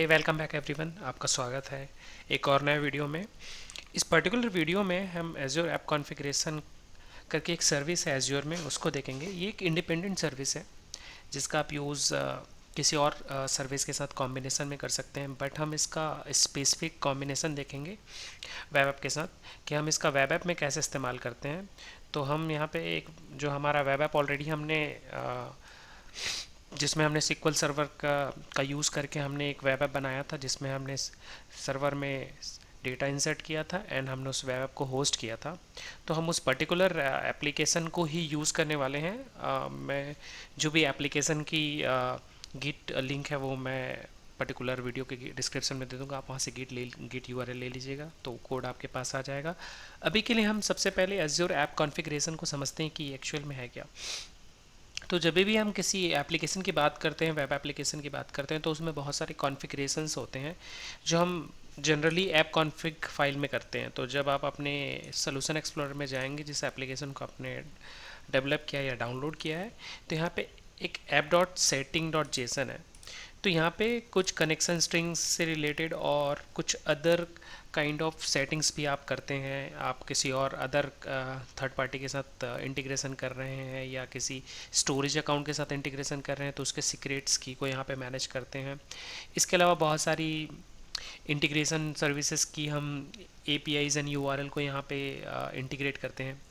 Welcome back everyone, आपका स्वागत है एक और नए वीडियो में। इस पर्टिकुलर वीडियो में हम एज्योर ऐप कॉन्फ़िगरेशन करके एक सर्विस है एज्योर में, उसको देखेंगे। ये एक इंडिपेंडेंट सर्विस है जिसका आप यूज़ किसी और सर्विस के साथ कॉम्बिनेशन में कर सकते हैं, बट हम इसका स्पेसिफिक कॉम्बिनेशन देखेंगे वेब ऐप के साथ कि हम इसका वेब ऐप में कैसे इस्तेमाल करते हैं। तो हम यहाँ पे एक जो हमारा वेब ऐप ऑलरेडी हमने जिसमें हमने सिक्वल सर्वर का यूज़ करके हमने एक वेब ऐप बनाया था, जिसमें हमने सर्वर में डेटा इंसर्ट किया था एंड हमने उस वेब ऐप को होस्ट किया था। तो हम उस पर्टिकुलर एप्लीकेशन को ही यूज़ करने वाले हैं। मैं जो भी एप्लीकेशन की गिट लिंक है वो मैं पर्टिकुलर वीडियो के डिस्क्रिप्शन में दे दूंगा, आप वहाँ से गिट यूआरएल ले लीजिएगा तो कोड आपके पास आ जाएगा। अभी के लिए हम सबसे पहले एज्योर ऐप कॉन्फ़िगरेशन को समझते हैं कि एक्चुअल में है क्या। तो जब भी हम किसी एप्लीकेशन की बात करते हैं, वेब एप्लीकेशन की बात करते हैं, तो उसमें बहुत सारे कॉन्फ़िगरेशंस होते हैं जो हम जनरली ऐप कॉन्फ़िग फाइल में करते हैं। तो जब आप अपने सोल्यूशन एक्सप्लोरर में जाएंगे, जिस एप्लीकेशन को आपने डेवलप किया या डाउनलोड किया है, तो यहाँ पे एक app dot setting dot JSON है। तो यहाँ पे कुछ कनेक्शन स्ट्रिंग्स से रिलेटेड और कुछ अदर काइंड ऑफ सेटिंग्स भी आप करते हैं। आप किसी और अदर थर्ड पार्टी के साथ इंटीग्रेशन कर रहे हैं या किसी स्टोरेज अकाउंट के साथ इंटीग्रेशन कर रहे हैं, तो उसके सीक्रेट्स की को यहाँ पे मैनेज करते हैं। इसके अलावा बहुत सारी इंटीग्रेशन सर्विसेज की हम APIs एंड URL को यहाँ पे इंटीग्रेट करते हैं।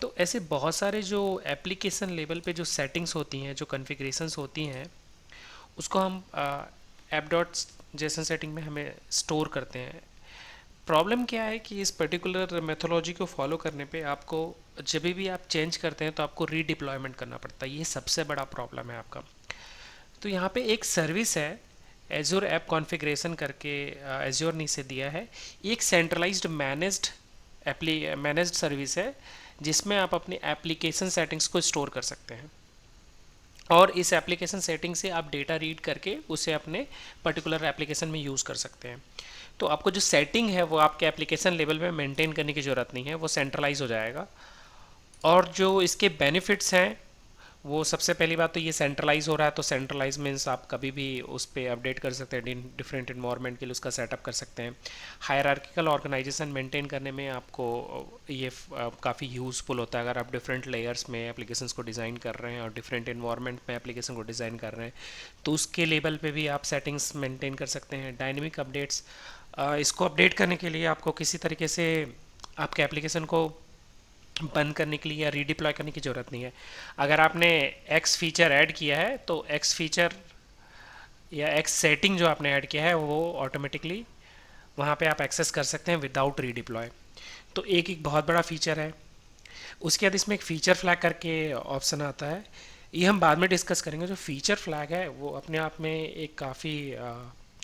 तो ऐसे बहुत सारे जो एप्लीकेशन लेवल पे जो सेटिंग्स होती हैं, जो कॉन्फ़िगरेशंस होती हैं, उसको हम ऐप डॉट जेसन सेटिंग में हमें स्टोर करते हैं। प्रॉब्लम क्या है कि इस पर्टिकुलर मेथोलॉजी को फॉलो करने पे आपको जब भी आप चेंज करते हैं तो आपको रीडिप्लॉयमेंट करना पड़ता है। ये सबसे बड़ा प्रॉब्लम है आपका। तो यहाँ पे एक सर्विस है एज्योर ऐप कॉन्फ़िगरेशन करके, एज्योर ने इसे दिया है। एक सेंट्रलाइज्ड मैनेज्ड सर्विस है जिसमें आप अपनी एप्लीकेशन सेटिंग्स को स्टोर कर सकते हैं और इस एप्लीकेशन सेटिंग से आप डेटा रीड करके उसे अपने पर्टिकुलर एप्लीकेशन में यूज़ कर सकते हैं। तो आपको जो सेटिंग है वो आपके एप्लीकेशन लेवल में मेंटेन करने की ज़रूरत नहीं है, वो सेंट्रलाइज हो जाएगा। और जो इसके बेनिफिट्स हैं, वो सबसे पहली बात तो ये सेंट्रलाइज हो रहा है। तो सेंट्रलाइज मीन्स आप कभी भी उस पर अपडेट कर सकते हैं, डिफरेंट इन्वायरमेंट के लिए उसका सेटअप कर सकते हैं। हायरार्किकल ऑर्गेनाइजेशन मेंटेन करने में आपको ये काफ़ी यूज़फुल होता है। अगर आप डिफरेंट लेयर्स में एप्लीकेशंस को डिज़ाइन कर रहे हैं और डिफरेंट इन्वायरमेंट में एप्लीकेशन को डिज़ाइन कर रहे हैं, तो उसके लेवल पे भी आप सेटिंग्स मेंटेन कर सकते हैं। डायनेमिक अपडेट्स, इसको अपडेट करने के लिए आपको किसी तरीके से आपके एप्लीकेशन को बंद करने के लिए या रीडिप्लॉय करने की ज़रूरत नहीं है। अगर आपने एक्स फीचर ऐड किया है तो एक्स फीचर या एक्स सेटिंग जो आपने ऐड किया है वो ऑटोमेटिकली वहाँ पे आप एक्सेस कर सकते हैं विदाउट रीडिप्लॉय। तो एक बहुत बड़ा फीचर है। उसके बाद इसमें एक फ़ीचर फ्लैग करके ऑप्शन आता है, ये हम बाद में डिस्कस करेंगे। जो फ़ीचर फ्लैग है वो अपने आप में एक काफ़ी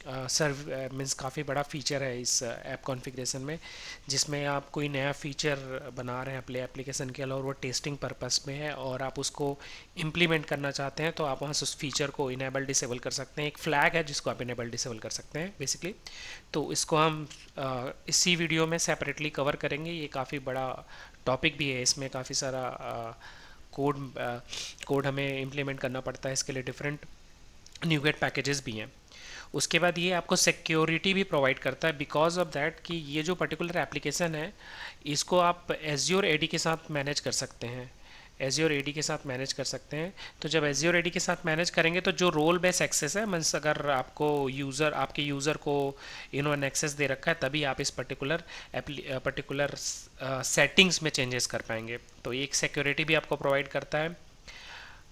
सर्व मीन्स काफ़ी बड़ा फीचर है इस ऐप कॉन्फ़िगरेशन में, जिसमें आप कोई नया फीचर बना रहे हैं अपने एप्लीकेशन के अलावा, वो टेस्टिंग पर्पस में है और आप उसको इम्प्लीमेंट करना चाहते हैं, तो आप वहाँ से उस फीचर को इनेबल डिसेबल कर सकते हैं। एक फ्लैग है जिसको आप इनेबल डिसेबल कर सकते हैं बेसिकली। तो इसको हम इसी वीडियो में सेपरेटली कवर करेंगे। ये काफ़ी बड़ा टॉपिक भी है, इसमें काफ़ी सारा कोड हमें इम्प्लीमेंट करना पड़ता है। इसके लिए डिफरेंट न्यूगेट पैकेजेस भी हैं। उसके बाद ये आपको सिक्योरिटी भी प्रोवाइड करता है, बिकॉज ऑफ दैट कि ये जो पर्टिकुलर एप्लीकेशन है इसको आप एज्योर एडी के साथ मैनेज कर सकते हैं। एज्योर एडी के साथ मैनेज कर सकते हैं। तो जब एज्योर एडी के साथ मैनेज करेंगे तो जो रोल बेस एक्सेस है, मीन्स अगर आपके यूज़र को इन्होंने एक्सेस दे रखा है, तभी आप इस पर्टिकुलर सेटिंग्स में चेंजेस कर पाएंगे। तो एक सिक्योरिटी भी आपको प्रोवाइड करता है।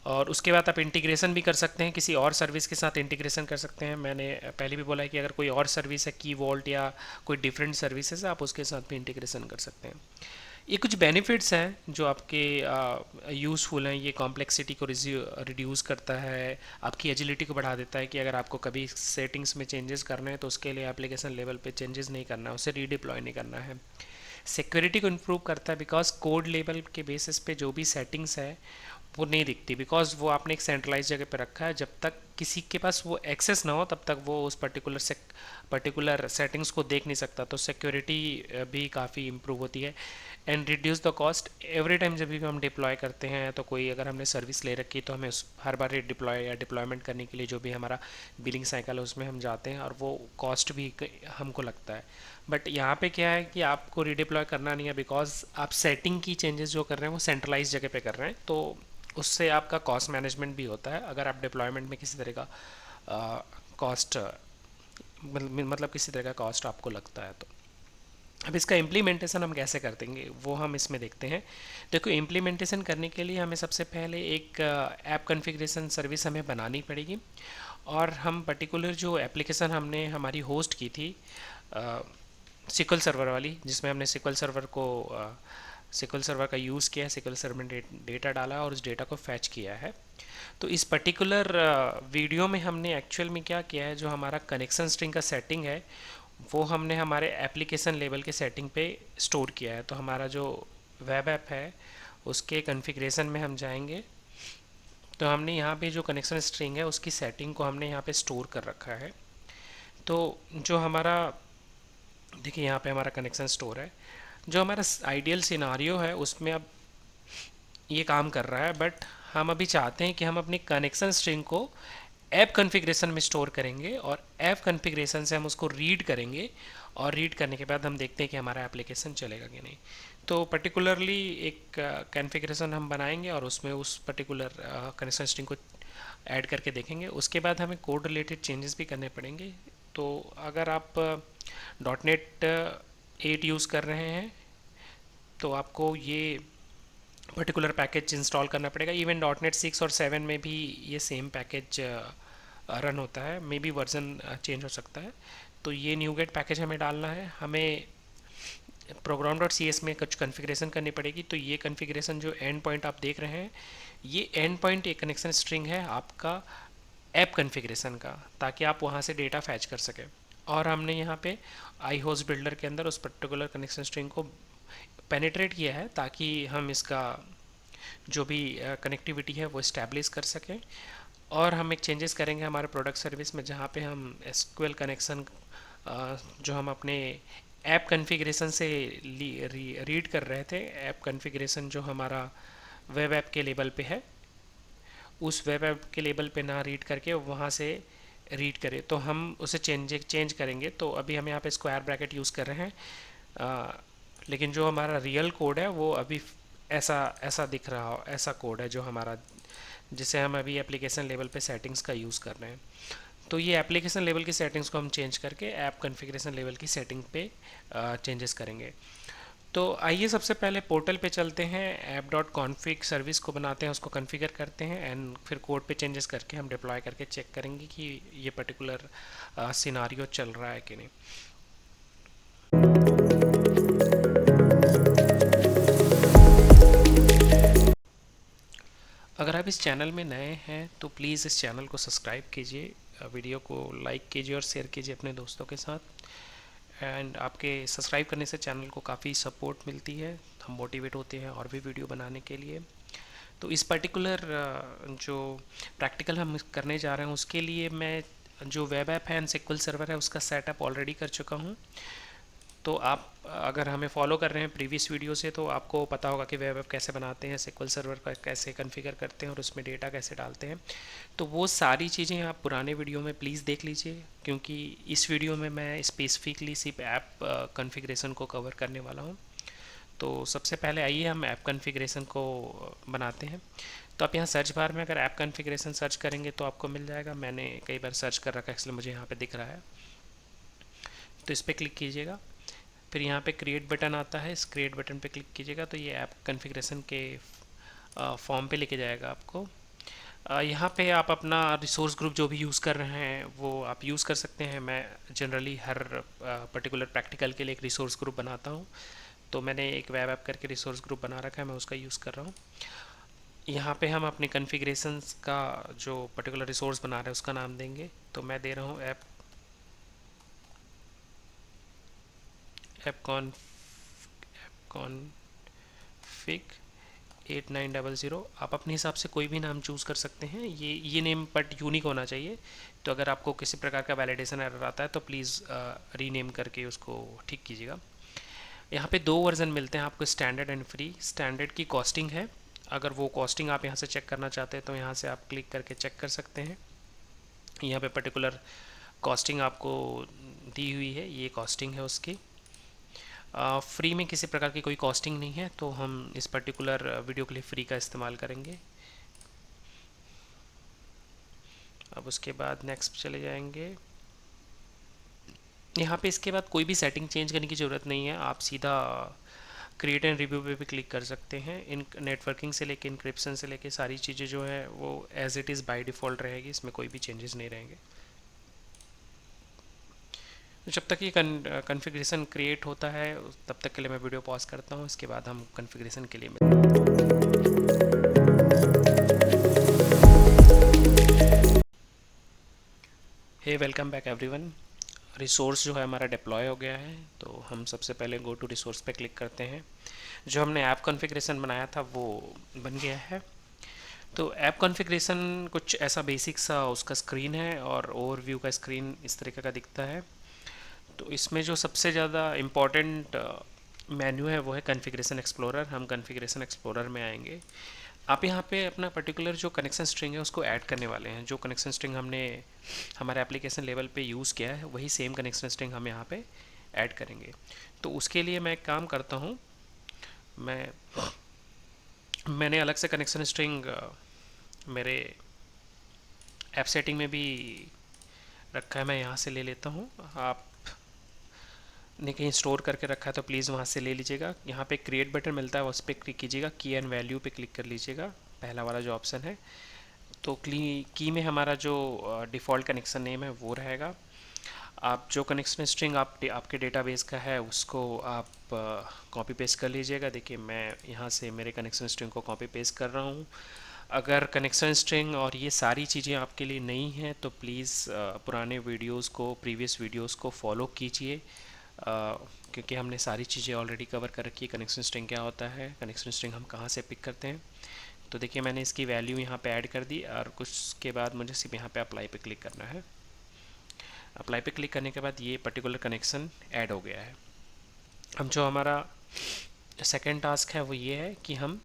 और उसके बाद आप इंटीग्रेशन भी कर सकते हैं, किसी और सर्विस के साथ इंटीग्रेशन कर सकते हैं। मैंने पहले भी बोला है कि अगर कोई और सर्विस है, की वॉल्ट या कोई डिफरेंट सर्विसेज, आप उसके साथ भी इंटीग्रेशन कर सकते हैं। ये कुछ बेनिफिट्स हैं जो आपके यूज़फुल हैं। ये कॉम्प्लेक्सिटी को रिड्यूस करता है, आपकी एजिलिटी को बढ़ा देता है कि अगर आपको कभी सेटिंग्स में चेंजेस करने हैं तो उसके लिए एप्लीकेशन लेवल पे चेंजेस नहीं करना है, उसे रीडिप्लॉय नहीं करना है। सिक्योरिटी को इम्प्रूव करता है, बिकॉज कोड लेवल के बेसिस पे जो भी सेटिंग्स है वो नहीं दिखती, बिकॉज वो आपने एक सेंट्रलाइज जगह पे रखा है। जब तक किसी के पास वो एक्सेस ना हो तब तक वो उस पर्टिकुलर सेटिंग्स को देख नहीं सकता। तो सिक्योरिटी भी काफ़ी इम्प्रूव होती है and reduce the cost. Every time जब भी हम डिप्लॉय करते हैं तो कोई अगर हमने सर्विस ले रखी तो हमें उस हर बार डिप्लॉय या डिप्लॉयमेंट करने के लिए जो भी हमारा बिलिंग साइकिल है उसमें हम जाते हैं और वो कॉस्ट भी हमको लगता है। बट यहाँ पे क्या है कि आपको रीडिप्लॉय करना नहीं है, बिकॉज आप सेटिंग की चेंजेस जो कर रहे हैं वो सेंट्रलाइज जगह पे कर रहे हैं, तो उससे आपका कॉस्ट मैनेजमेंट भी होता है। अगर आप डिप्लॉयमेंट में किसी तरह का कॉस्ट मतलब किसी तरह का कॉस्ट आपको लगता है तो अब इसका इम्प्लीमेंटेशन हम कैसे कर देंगे वो हम इसमें देखते हैं। देखो, इम्प्लीमेंटेशन करने के लिए हमें सबसे पहले एक ऐप कॉन्फ़िगरेशन सर्विस हमें बनानी पड़ेगी और हम पर्टिकुलर जो एप्लीकेशन हमने हमारी होस्ट की थी सिक्वल सर्वर वाली, जिसमें हमने सिक्वल सर्वर का यूज़ किया, सिक्वल सर्वर में डेटा डाला और उस डेटा को फैच किया है। तो इस पर्टिकुलर वीडियो में हमने एक्चुअल में क्या किया है, जो हमारा कनेक्शन स्ट्रिंग का सेटिंग है वो हमने हमारे एप्लीकेशन लेवल के सेटिंग पे स्टोर किया है। तो हमारा जो वेब ऐप है उसके कॉन्फ़िगरेशन में हम जाएंगे तो हमने यहाँ पे जो कनेक्शन स्ट्रिंग है उसकी सेटिंग को हमने यहाँ पे स्टोर कर रखा है। तो जो हमारा, देखिए यहाँ पे हमारा कनेक्शन स्टोर है। जो हमारा आइडियल सिनारियो है उसमें अब ये काम कर रहा है, बट हम अभी चाहते हैं कि हम अपनी कनेक्शन स्ट्रिंग को ऐप कॉन्फ़िगरेशन में स्टोर करेंगे और ऐप कॉन्फ़िगरेशन से हम उसको रीड करेंगे और रीड करने के बाद हम देखते हैं कि हमारा एप्लीकेशन चलेगा कि नहीं। तो पर्टिकुलरली एक कॉन्फ़िगरेशन हम बनाएंगे और उसमें उस पर्टिकुलर कनेक्शन स्ट्रिंग को ऐड करके देखेंगे। उसके बाद हमें कोड रिलेटेड चेंजेस भी करने पड़ेंगे। तो अगर आप .NET 8 यूज़ कर रहे हैं तो आपको ये पर्टिकुलर पैकेज इंस्टॉल करना पड़ेगा। इवन .NET 6 और 7 में भी ये सेम पैकेज रन होता है, मे बी वर्जन चेंज हो सकता है। तो ये न्यूगेट पैकेज हमें डालना है। हमें program.cs में कुछ कॉन्फ़िगरेशन करनी पड़ेगी। तो ये कॉन्फ़िगरेशन जो एंड पॉइंट आप देख रहे हैं, ये एंड पॉइंट एक कनेक्शन स्ट्रिंग है आपका ऐप कॉन्फ़िगरेशन का, ताकि आप वहाँ से डेटा फैच कर सकें। और हमने यहाँ पे आई होस्ट बिल्डर के अंदर उस पर्टिकुलर कनेक्शन स्ट्रिंग को पेनिट्रेट किया है ताकि हम इसका जो भी कनेक्टिविटी है वो इस्टेब्लिश कर सकें। और हम एक चेंजेस करेंगे हमारे प्रोडक्ट सर्विस में, जहाँ पे हम एसक्यूएल कनेक्शन जो हम अपने ऐप कॉन्फ़िगरेशन से रीड कर रहे थे, ऐप कॉन्फ़िगरेशन जो हमारा वेब ऐप के लेवल पे है, उस वेब ऐप के लेवल पे ना रीड करके वहाँ से रीड करें, तो हम उसे चेंज करेंगे। तो अभी हम यहाँ पे स्क्वायर ब्रैकेट यूज़ कर रहे हैं, लेकिन जो हमारा रियल कोड है वो अभी ऐसा ऐसा दिख रहा हो, ऐसा कोड है जो हमारा, जिसे हम अभी एप्लीकेशन लेवल पे सेटिंग्स का यूज़ कर रहे हैं। तो ये एप्लीकेशन लेवल की सेटिंग्स को हम चेंज करके ऐप कॉन्फ़िगरेशन लेवल की सेटिंग पे चेंजेस करेंगे। तो आइए सबसे पहले पोर्टल पे चलते हैं, app.config सर्विस को बनाते हैं, उसको कॉन्फ़िगर करते हैं एंड फिर कोड पे चेंजेस करके हम डिप्लॉय करके चेक करेंगे कि ये पर्टिकुलर सिनारियो चल रहा है कि नहीं। अगर आप इस चैनल में नए हैं तो प्लीज़ इस चैनल को सब्सक्राइब कीजिए, वीडियो को लाइक कीजिए और शेयर कीजिए अपने दोस्तों के साथ। एंड आपके सब्सक्राइब करने से चैनल को काफ़ी सपोर्ट मिलती है, हम मोटिवेट होते हैं और भी वीडियो बनाने के लिए। तो इस पर्टिकुलर जो प्रैक्टिकल हम करने जा रहे हैं उसके लिए मैं जो वेब ऐप है एंड SQL सर्वर है उसका सेटअप ऑलरेडी कर चुका हूँ। तो आप अगर हमें फॉलो कर रहे हैं प्रीवियस वीडियो से तो आपको पता होगा कि वेब ऐप कैसे बनाते हैं, SQL सर्वर का कैसे कॉन्फ़िगर करते हैं और उसमें डेटा कैसे डालते हैं। तो वो सारी चीज़ें आप पुराने वीडियो में प्लीज़ देख लीजिए, क्योंकि इस वीडियो में मैं स्पेसिफिकली सिर्फ ऐप कॉन्फ़िगरेशन को कवर करने वाला हूँ। तो सबसे पहले आइए हम ऐप कॉन्फ़िगरेशन को बनाते हैं। तो आप यहाँ सर्च बार में अगर ऐप कॉन्फ़िगरेशन सर्च करेंगे तो आपको मिल जाएगा। मैंने कई बार सर्च कर रखा है इसलिए मुझे यहाँ पे दिख रहा है। तो इस पर क्लिक कीजिएगा, फिर यहाँ पे क्रिएट बटन आता है, इस क्रिएट बटन पे क्लिक कीजिएगा तो ये ऐप कॉन्फ़िगरेशन के फॉर्म पे लेके जाएगा आपको। यहाँ पे आप अपना रिसोर्स ग्रुप जो भी यूज़ कर रहे हैं वो आप यूज़ कर सकते हैं। मैं जनरली हर पर्टिकुलर प्रैक्टिकल के लिए एक रिसोर्स ग्रुप बनाता हूँ, तो मैंने एक वेब ऐप करके रिसोर्स ग्रुप बना रखा है, मैं उसका यूज़ कर रहा हूँ। यहाँ पे हम अपने कॉन्फ़िगरेशंस का जो पर्टिकुलर रिसोर्स बना रहे हैं उसका नाम देंगे। तो मैं दे रहा हूँ ऐप कॉन्फ़िग 8900। आप अपने हिसाब से कोई भी नाम चूज़ कर सकते हैं, ये नेम बट यूनिक होना चाहिए। तो अगर आपको किसी प्रकार का वैलिडेशन एरर आता है तो प्लीज़ रीनेम करके उसको ठीक कीजिएगा। यहाँ पे दो वर्जन मिलते हैं आपको, स्टैंडर्ड एंड फ्री। स्टैंडर्ड की कॉस्टिंग है, अगर वो कॉस्टिंग आप यहाँ से चेक करना चाहते हैं तो यहाँ से आप क्लिक करके चेक कर सकते हैं। यहाँ पे पर्टिकुलर कॉस्टिंग आपको दी हुई है, ये कॉस्टिंग है उसकी। फ्री में किसी प्रकार की कोई कॉस्टिंग नहीं है, तो हम इस पर्टिकुलर वीडियो के लिए फ्री का इस्तेमाल करेंगे। अब उसके बाद नेक्स्ट चले जाएंगे। यहाँ पे इसके बाद कोई भी सेटिंग चेंज करने की ज़रूरत नहीं है, आप सीधा क्रिएट एंड रिव्यू पे भी क्लिक कर सकते हैं। इन नेटवर्किंग से लेके इंक्रिप्शन से लेके सारी चीज़ें जो है वो as it is by default रहेगी, इसमें कोई भी चेंजेस नहीं रहेंगे। तो जब तक ये कन्फिग्रेशन क्रिएट होता है तब तक के लिए मैं वीडियो पॉज करता हूँ, इसके बाद हम कन्फिग्रेशन के लिए hey welcome back everyone. Resource जो है हमारा डिप्लॉय हो गया है, तो हम सबसे पहले गो टू रिसोर्स पे क्लिक करते हैं। जो हमने ऐप कॉन्फ़िगरेशन बनाया था वो बन गया है। तो ऐप कॉन्फ़िगरेशन कुछ ऐसा बेसिक सा उसका स्क्रीन है और ओवरव्यू का स्क्रीन इस तरीके का दिखता है। तो इसमें जो सबसे ज़्यादा इम्पॉर्टेंट मेन्यू है वो है कॉन्फ़िगरेशन एक्सप्लोरर। हम कॉन्फ़िगरेशन एक्सप्लोरर में आएंगे। आप यहाँ पे अपना पर्टिकुलर जो कनेक्शन स्ट्रिंग है उसको ऐड करने वाले हैं। जो कनेक्शन स्ट्रिंग हमने हमारे एप्लीकेशन लेवल पे यूज़ किया है वही सेम कनेक्शन स्ट्रिंग हम यहाँ पे ऐड करेंगे। तो उसके लिए मैं एक काम करता हूँ, मैंने अलग से कनेक्शन स्ट्रिंग मेरे ऐप सेटिंग में भी रखा है, मैं यहाँ से ले लेता हूँ। आप ने कहीं स्टोर करके रखा है तो प्लीज़ वहाँ से ले लीजिएगा। यहाँ पे क्रिएट बटन मिलता है, उस पर क्लिक कीजिएगा, की एंड वैल्यू पे क्लिक कर लीजिएगा, पहला वाला जो ऑप्शन है। तो की में हमारा जो डिफ़ॉल्ट कनेक्शन नेम है वो रहेगा। आप जो कनेक्शन स्ट्रिंग आपके डेटाबेस का है उसको आप कॉपी पेस्ट कर लीजिएगा। देखिए मैं यहाँ से मेरे कनेक्शन स्ट्रिंग को कॉपी पेस्ट कर रहा हूँ। अगर कनेक्शन स्ट्रिंग और ये सारी चीज़ें आपके लिए नई हैं तो प्लीज़ पुराने वीडियोस को, प्रीवियस वीडियोस को फॉलो कीजिए, क्योंकि हमने सारी चीज़ें ऑलरेडी कवर कर रखी है। कनेक्शन स्ट्रिंग क्या होता है, कनेक्शन स्ट्रिंग हम कहाँ से पिक करते हैं। तो देखिए मैंने इसकी वैल्यू यहाँ पे ऐड कर दी और कुछ के बाद मुझे सिर्फ यहाँ पे अप्लाई पे क्लिक करना है। अप्लाई पे क्लिक करने के बाद ये पर्टिकुलर कनेक्शन ऐड हो गया है। अब जो हमारा सेकेंड टास्क है वो ये है कि हम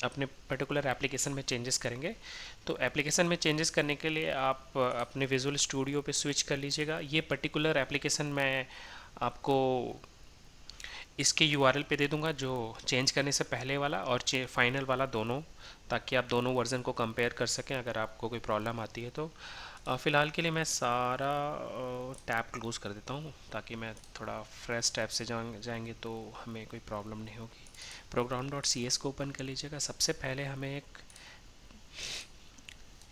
अपने पर्टिकुलर एप्लीकेशन में चेंजेस करेंगे। तो एप्लीकेशन में चेंजेस करने के लिए आप अपने विजुअल स्टूडियो पे स्विच कर लीजिएगा। ये पर्टिकुलर एप्लीकेशन मैं आपको इसके यूआरएल पे दे दूंगा, जो चेंज करने से पहले वाला और फाइनल वाला दोनों, ताकि आप दोनों वर्जन को कंपेयर कर सकें अगर आपको कोई प्रॉब्लम आती है तो। फ़िलहाल के लिए मैं सारा टैब क्लोज़ कर देता हूँ ताकि मैं थोड़ा फ्रेश टैब से जाएंगे तो हमें कोई प्रॉब्लम नहीं होगी। program.cs को ओपन कर लीजिएगा। सबसे पहले हमें एक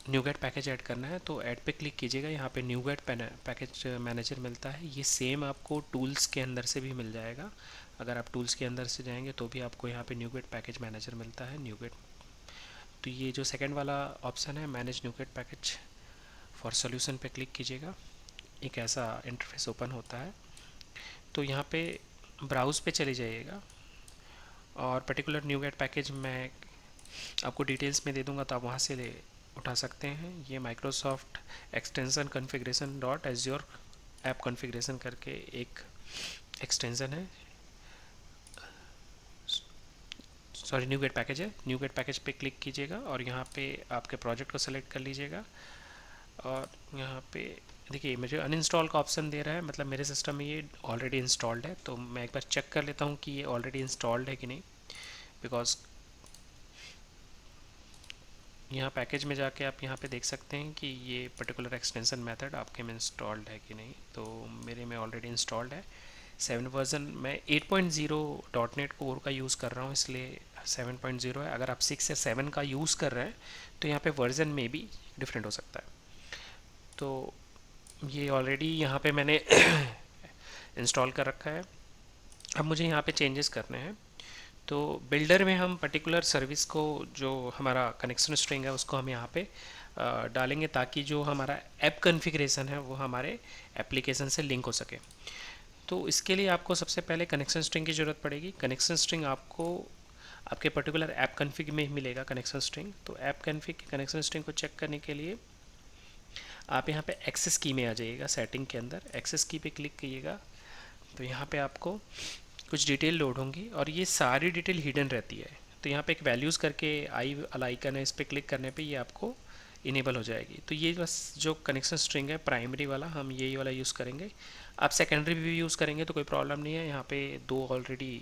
न्यूगेट पैकेज ऐड करना है, तो ऐड पे क्लिक कीजिएगा। यहाँ पे न्यूगेट पैकेज मैनेजर मिलता है, ये सेम आपको टूल्स के अंदर से भी मिल जाएगा। अगर आप टूल्स के अंदर से जाएंगे तो भी आपको यहाँ पे न्यूगेट पैकेज मैनेजर मिलता है, न्यूगेट। तो ये जो सेकंड वाला ऑप्शन है manage NuGet package for solution पे क्लिक कीजिएगा। एक ऐसा इंटरफेस ओपन होता है। तो यहाँ पे ब्राउज़ पे चले जाइएगा और पर्टिकुलर न्यूगेट पैकेज मैं आपको डिटेल्स में दे दूँगा, तो आप वहाँ से उठा सकते हैं। ये Microsoft extension configuration dot azure app configuration करके एक एक्सटेंसन है, सॉरी न्यूगेट पैकेज है। न्यूगेट पैकेज पे क्लिक कीजिएगा और यहाँ पे आपके प्रोजेक्ट को सेलेक्ट कर लीजिएगा। और यहाँ पे देखिए मुझे अनइंस्टॉल का ऑप्शन दे रहा है, मतलब मेरे सिस्टम में ये ऑलरेडी इंस्टॉल्ड है। तो मैं एक बार चेक कर लेता हूँ कि ये ऑलरेडी इंस्टॉल्ड है कि नहीं, बिकॉज यहाँ पैकेज में जाके आप यहाँ पे देख सकते हैं कि ये पर्टिकुलर एक्सटेंशन मेथड आपके में इंस्टॉल्ड है कि नहीं। तो मेरे में ऑलरेडी इंस्टॉल्ड है। 7 वर्जन, मैं 8.0 डॉटनेट कोर का यूज़ कर रहा हूँ इसलिए 7.0 है। अगर आप 6 या 7 का यूज़ कर रहे हैं तो यहाँ पे वर्जन में भी डिफरेंट हो सकता है। तो ये ऑलरेडी यहाँ पे मैंने इंस्टॉल कर रखा है। अब मुझे यहाँ पे चेंजेस करने हैं। तो बिल्डर में हम पर्टिकुलर सर्विस को, जो हमारा कनेक्शन स्ट्रिंग है उसको हम यहाँ पे डालेंगे, ताकि जो हमारा ऐप कॉन्फ़िगरेशन है वो हमारे एप्लीकेशन से लिंक हो सके। तो इसके लिए आपको सबसे पहले कनेक्शन स्ट्रिंग की ज़रूरत पड़ेगी। कनेक्शन स्ट्रिंग आपको आपके पर्टिकुलर ऐप कॉन्फ़िग में ही मिलेगा कनेक्शन स्ट्रिंग। तो ऐप कॉन्फ़िग की कनेक्शन स्ट्रिंग को चेक करने के लिए आप यहाँ पे एक्सेस की में आ जाइएगा, सेटिंग के अंदर एक्सेस की पे क्लिक कीजिएगा। तो यहाँ पे आपको कुछ डिटेल लोड होंगी और ये सारी डिटेल हिडन रहती है। तो यहाँ पे एक वैल्यूज़ करके आई वाला आइकन है, इस पर क्लिक करने पे ये आपको इनेबल हो जाएगी। तो ये बस जो कनेक्शन स्ट्रिंग है प्राइमरी वाला, हम यही वाला यूज़ करेंगे। आप सेकेंडरी भी यूज़ करेंगे तो कोई प्रॉब्लम नहीं है। यहाँ पे दो ऑलरेडी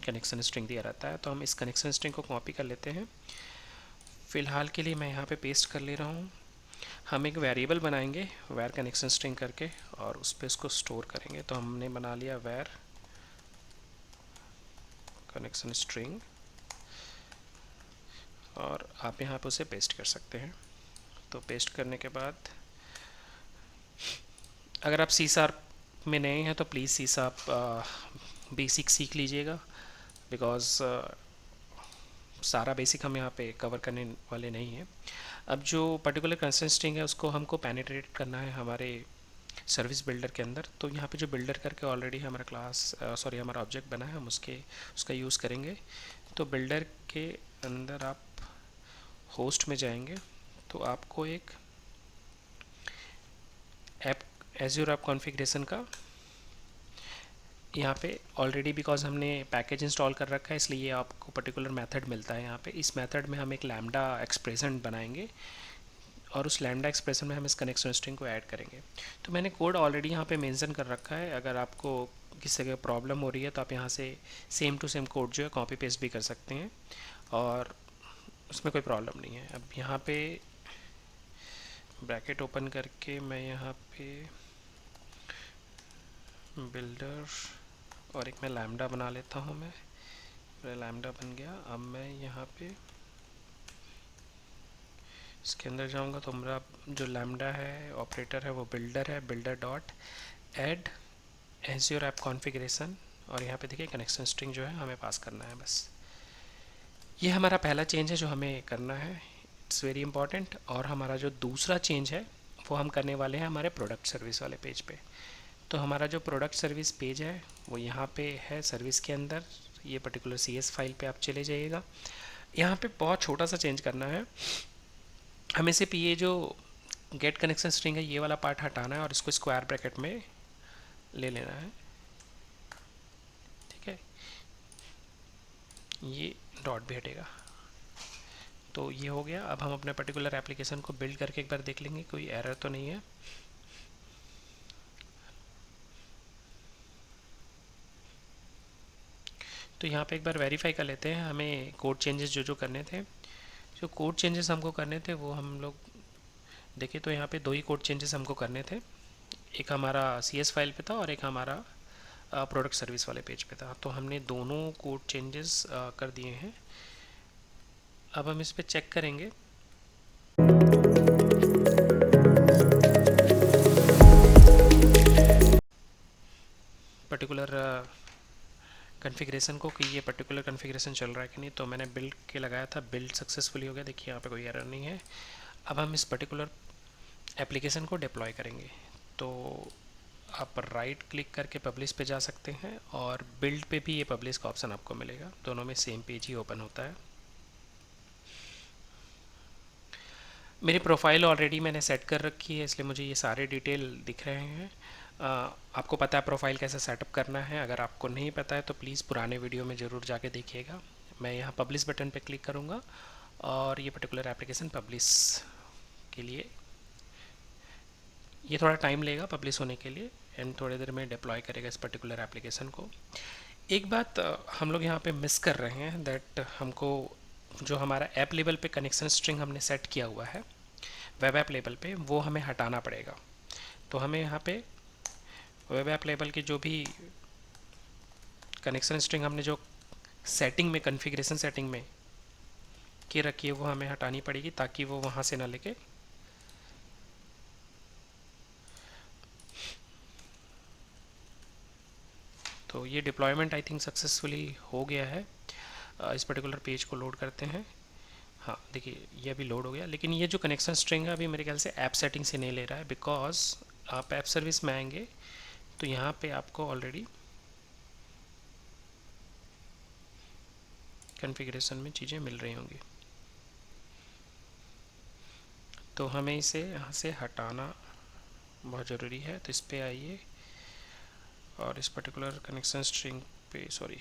कनेक्शन स्ट्रिंग दिया रहता है, तो हम इस कनेक्शन स्ट्रिंग को कॉपी कर लेते हैं। फ़िलहाल के लिए मैं यहाँ पे पेस्ट कर ले रहा हूँ। हम एक वेरिएबल बनाएंगे वेर कनेक्शन स्ट्रिंग करके और उस पर इसको स्टोर करेंगे। तो हमने बना लिया वेर कनेक्शन स्ट्रिंग और आप यहाँ पे उसे पेस्ट कर सकते हैं। तो पेस्ट करने के बाद अगर आप सी शार्प में नए हैं तो प्लीज़ सी शार्प बेसिक सीख लीजिएगा, बिकॉज़ सारा बेसिक हम यहाँ पे कवर करने वाले नहीं हैं। अब जो पर्टिकुलर कंस्ट्रेंट स्ट्रिंग है उसको हमको पेनिट्रेट करना है हमारे सर्विस बिल्डर के अंदर। तो यहाँ पे जो बिल्डर करके ऑलरेडी हमारा हमारा ऑब्जेक्ट बना है, हम उसका यूज़ करेंगे। तो बिल्डर के अंदर आप होस्ट में जाएंगे तो आपको एक ऐप एज्योर ऐप कॉन्फ़िगरेशन का यहाँ पे ऑलरेडी, बिकॉज हमने पैकेज इंस्टॉल कर रखा है इसलिए आपको पर्टिकुलर मेथड मिलता है। यहाँ पे इस मेथड में हम एक लैम्डा एक्सप्रेशन बनाएंगे और उस लैम्डा एक्सप्रेशन में हम इस कनेक्शन स्ट्रिंग को ऐड करेंगे। तो मैंने कोड ऑलरेडी यहाँ पे मेंशन कर रखा है। अगर आपको किसी जगह प्रॉब्लम हो रही है तो आप यहाँ से सेम टू सेम कोड जो है कॉपी पेस्ट भी कर सकते हैं और उसमें कोई प्रॉब्लम नहीं है। अब यहाँ पे ब्रैकेट ओपन करके मैं यहाँ पे बिल्डर और एक मैं लैम्डा बना लेता हूँ। मेरा लैम्डा बन गया। अब मैं यहाँ पे इसके अंदर जाऊँगा तो मेरा जो लैम्डा है ऑपरेटर है वो बिल्डर है, builder dot add azure app configuration और यहाँ पे देखिए कनेक्शन स्ट्रिंग जो है हमें पास करना है। बस ये हमारा पहला चेंज है जो हमें करना है, इट्स वेरी इंपॉर्टेंट। और हमारा जो दूसरा चेंज है वो हम करने वाले हैं हमारे प्रोडक्ट सर्विस वाले पेज पे। तो हमारा जो प्रोडक्ट सर्विस पेज है वो यहाँ पे है सर्विस के अंदर। ये पर्टिकुलर CS फाइल पे आप चले जाइएगा। यहाँ पे बहुत छोटा सा चेंज करना है हमें। सिर्फ ये जो गेट कनेक्शन स्ट्रिंग है ये वाला पार्ट हटाना है और इसको स्क्वायर ब्रैकेट में ले लेना है, ठीक है। ये डॉट भी हटेगा। तो ये हो गया। अब हम अपने पर्टिकुलर एप्लीकेशन को बिल्ड करके एक बार देख लेंगे कोई एरर तो नहीं है। तो यहाँ पे एक बार वेरीफाई कर लेते हैं हमें कोड चेंजेस जो करने थे। जो कोड चेंजेस हमको करने थे वो हम लोग देखिए। तो यहाँ पे दो ही कोड चेंजेस हमको करने थे, एक हमारा CS फाइल पे था और एक हमारा प्रोडक्ट सर्विस वाले पेज पे था। तो हमने दोनों कोड चेंजेस कर दिए हैं। अब हम इस पर चेक करेंगे। पर्टिकुलर कॉन्फ़िगरेशन को कि ये पर्टिकुलर कॉन्फ़िगरेशन चल रहा है कि नहीं। तो मैंने बिल्ड के लगाया था, बिल्ड सक्सेसफुली हो गया। देखिए यहाँ पे कोई एरर नहीं है। अब हम इस पर्टिकुलर एप्लीकेशन को डिप्लॉय करेंगे। तो आप राइट क्लिक करके पब्लिश पे जा सकते हैं और बिल्ड पे भी ये पब्लिश का ऑप्शन आपको मिलेगा। दोनों में सेम पेज ही ओपन होता है। मेरी प्रोफाइल ऑलरेडी मैंने सेट कर रखी है इसलिए मुझे ये सारे डिटेल दिख रहे हैं। आपको पता है प्रोफाइल कैसे सेटअप करना है। अगर आपको नहीं पता है तो प्लीज़ पुराने वीडियो में ज़रूर जाके देखिएगा। मैं यहाँ पब्लिश बटन पे क्लिक करूँगा और ये पर्टिकुलर एप्लीकेशन पब्लिश के लिए ये थोड़ा टाइम लेगा पब्लिश होने के लिए एंड थोड़ी देर में डिप्लॉय करेगा इस पर्टिकुलर एप्लीकेशन को। एक बात हम लोग यहाँ पे मिस कर रहे हैं दैट हमको जो हमारा ऐप लेवल पे कनेक्शन स्ट्रिंग हमने सेट किया हुआ है वेब ऐप लेवल पे वो हमें हटाना पड़ेगा। तो हमें यहाँ पे वेब ऐप लेवल की जो भी कनेक्शन स्ट्रिंग हमने जो सेटिंग में कॉन्फ़िगरेशन सेटिंग में की रखी है वो हमें हटानी पड़ेगी ताकि वो वहाँ से ना लेके। तो ये डिप्लॉयमेंट आई थिंक सक्सेसफुली हो गया है। इस पर्टिकुलर पेज को लोड करते हैं। हाँ देखिए ये अभी लोड हो गया, लेकिन ये जो कनेक्शन स्ट्रिंग है अभी मेरे ख्याल से ऐप सेटिंग से नहीं ले रहा है। बिकॉज आप ऐप सर्विस में आएंगे तो यहाँ पे आपको ऑलरेडी कॉन्फ़िगरेशन में चीज़ें मिल रही होंगी। तो हमें इसे यहाँ से हटाना बहुत ज़रूरी है। तो इस पे आइए और इस पर्टिकुलर कनेक्शन स्ट्रिंग पे, सॉरी,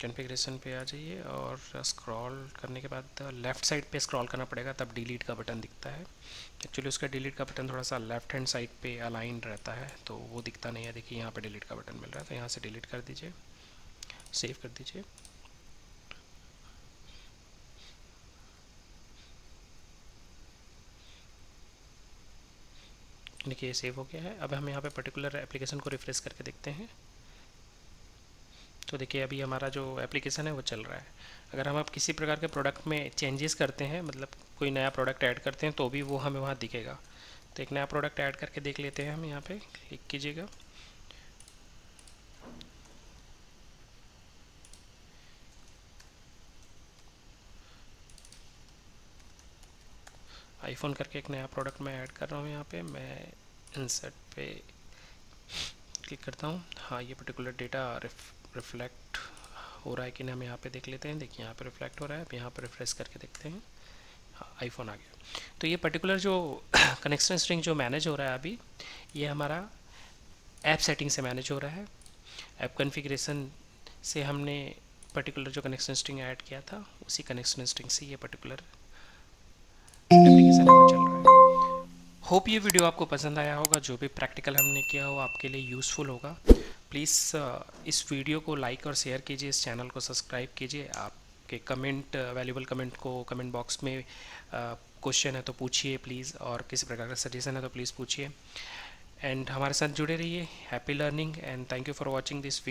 कॉन्फ़िगरेशन पे आ जाइए और स्क्रॉल करने के बाद लेफ़्ट साइड पे स्क्रॉल करना पड़ेगा, तब डिलीट का बटन दिखता है। एक्चुअली उसका डिलीट का बटन थोड़ा सा लेफ़्ट हैंड साइड पे अलाइन रहता है, तो वो दिखता नहीं है। देखिए यहाँ पे डिलीट का बटन मिल रहा है, तो यहाँ से डिलीट कर दीजिए, सेव कर दीजिए। देखिए सेव हो गया है। अब हम यहाँ पे पर्टिकुलर एप्लीकेशन को रिफ्रेश करके देखते हैं। तो देखिए अभी हमारा जो एप्लीकेशन है वो चल रहा है। अगर हम आप किसी प्रकार के प्रोडक्ट में चेंजेस करते हैं, मतलब कोई नया प्रोडक्ट ऐड करते हैं, तो भी वो हमें वहाँ दिखेगा। तो एक नया प्रोडक्ट ऐड करके देख लेते हैं हम। यहाँ पे क्लिक कीजिएगा, आईफोन करके एक नया प्रोडक्ट मैं ऐड कर रहा हूँ। यहाँ पे मैं इंसर्ट पे क्लिक करता हूँ। हाँ, ये पर्टिकुलर डेटा रिफ्लेक्ट हो रहा है कि नहीं, हम यहाँ पे देख लेते हैं। देखिए यहाँ पे रिफ्लेक्ट हो रहा है। अब यहाँ पे रिफ्रेश करके देखते हैं। हाँ, आईफोन आ गया। तो ये पर्टिकुलर जो कनेक्शन स्ट्रिंग जो मैनेज हो रहा है अभी, ये हमारा ऐप सेटिंग से मैनेज हो रहा है। ऐप कॉन्फ़िगरेशन से हमने पर्टिकुलर जो कनेक्शन स्ट्रिंग ऐड किया था, उसी कनेक्शन स्ट्रिंग से ये पर्टिकुलर एप्लीकेशन है वो चल रहा है। होप ये वीडियो आपको पसंद आया होगा। जो भी प्रैक्टिकल हमने किया हो आपके लिए यूज़फुल होगा। प्लीज़ इस वीडियो को लाइक और शेयर कीजिए, इस चैनल को सब्सक्राइब कीजिए। आपके कमेंट, वैल्यूबल कमेंट को कमेंट बॉक्स में क्वेश्चन है तो पूछिए प्लीज़, और किसी प्रकार का सजेशन है तो प्लीज़ पूछिए। एंड हमारे साथ जुड़े रहिए। Happy learning and thank you for watching this video.